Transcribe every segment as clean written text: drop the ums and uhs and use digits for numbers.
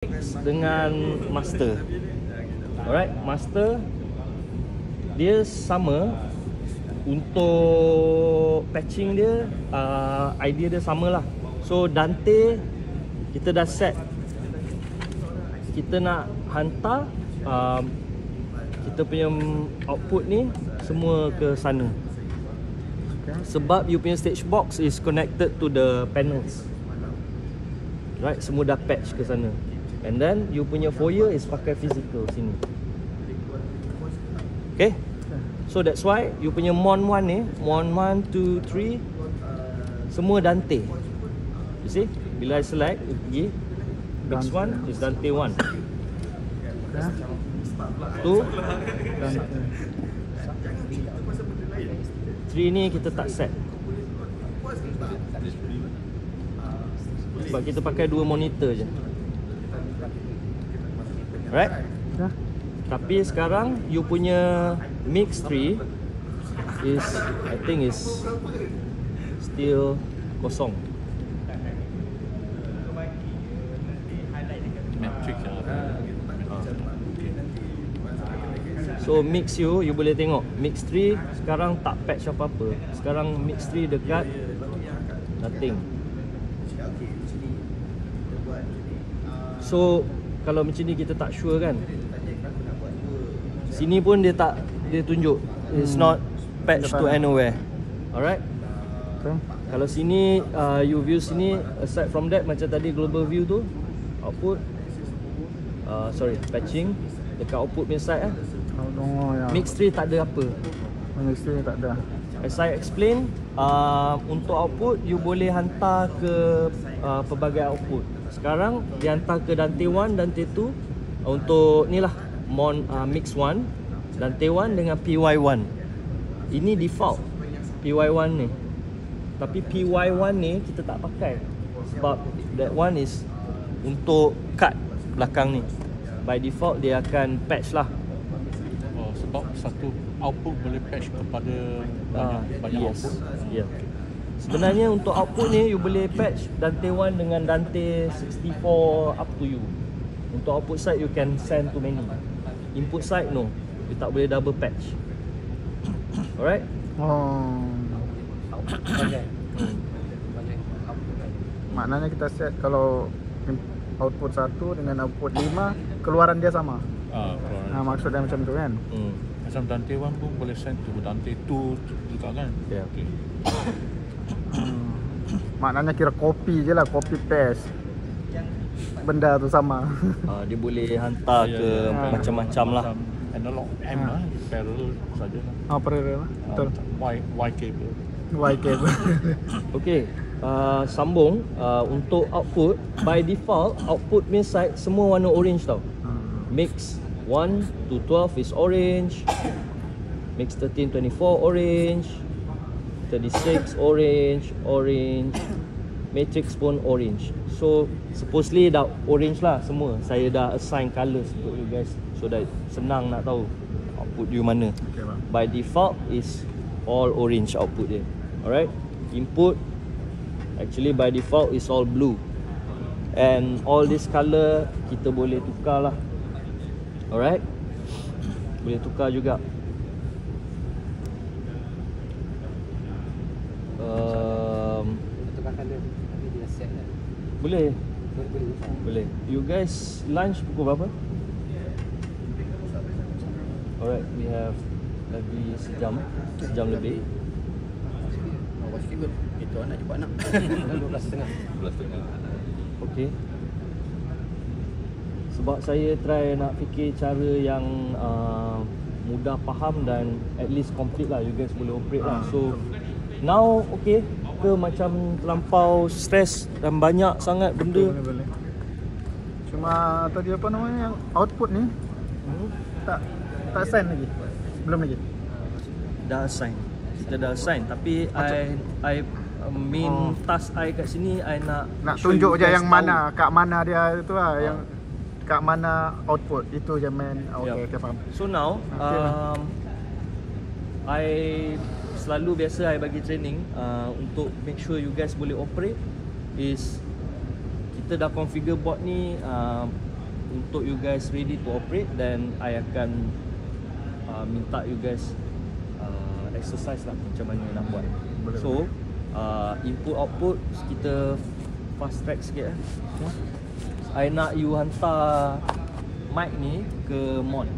dengan master. Alright, master dia sama untuk patching dia, idea dia sama lah. So Dante kita dah set, kita nak hantar kita punya output ni semua ke sana. Sebab you punya stage box is connected to the panels. Right, semua dah patch ke sana. And then you punya foyer is pakai physical sini. Okay, so that's why you punya Mon 1 ni, Mon 1, 2, 3 semua Dante. You see, bila I select, you pergi Mix 1 is Dante 1, 2, 3 ni kita tak set sebab kita pakai 2 monitor je. Right? Tapi sekarang you punya Mix 3 is, I think is still kosong. So Mix you boleh tengok Mix 3 sekarang tak patch apa-apa. Sekarang Mix 3 dekat nothing. So kalau macam ni kita tak sure kan. Sini pun dia tak, dia tunjuk it's not patched to anywhere. Alright. Kalau sini you view sini, aside from that macam tadi global view tu, output patching dekat output punya side Mix 3 tak ada apa. Mix 3 tak ada. As I explain, untuk output you boleh hantar ke pelbagai output. Sekarang dihantar ke Dante 1, Dante 2 untuk ni lah Mix 1, Dante 1 dengan PY1. Ini default PY1 ni. Tapi PY1 ni kita tak pakai sebab that one is untuk cut belakang ni. By default dia akan patch lah. Sebab satu output boleh patch kepada banyak yes. output. Yeah. Sebenarnya untuk output ni you boleh patch Dante 1 dengan Dante 64, up to you. Untuk output side you can send to many. Input side no, you tak boleh double patch. Alright. Maknanya kita set kalau output 1 dengan output 5 keluaran dia sama. Maksudnya macam tu kan. Macam Dante 1 pun boleh send to Dante 2 juga kan. Yeah. Okay. Maknanya kira copy je lah, copy paste. Benda tu sama. Dia boleh hantar ke macam-macam lah. Analog M lah, parallel saja lah. Parallel lah. Betul. Y cable. Y cable. Okay, sambung untuk output. By default, output main side semua warna orange tau. Mix 1 to 12 is orange. Mix 13, 24 orange. 36 orange. Matrix pun orange. So supposedly dah orange lah semua. Saya dah assign colours untuk you guys so that senang nak tahu output you mana. Okay, by default is all orange output dia. Alright. Input actually by default is all blue. And all this colour kita boleh tukar lah. Alright. Boleh tukar juga. Boleh. You guys lunch pukul berapa? Alright, we have lagi sejam lebih. Itu anak jumpa anak 12.30. Okay. Sebab saya try nak fikir cara yang mudah faham dan at least complete lah, you guys boleh operate lah. So now okay ke macam terlampau stres dan banyak sangat benda? Boleh. Cuma tadi apa namanya yang output ni tak send lagi. Belum lagi. Dah assign. Kita dah assign tapi I main task I kat sini I nak tunjuk je yang mana, kat mana dia tu lah, yang kat mana output itu je main. Okay, faham. So now I selalu biasa I bagi training untuk make sure you guys boleh operate is kita dah configure board ni untuk you guys ready to operate, then I akan minta you guys exercise lah macam mana nak buat. So input output kita fast track sikit I nak you hantar mic ni ke Mon.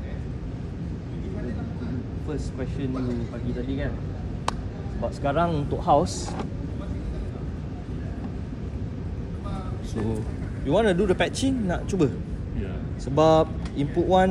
First question you pagi tadi kan. Sebab sekarang untuk house, so you want to do the patching, nak cuba? Yeah. Sebab input 1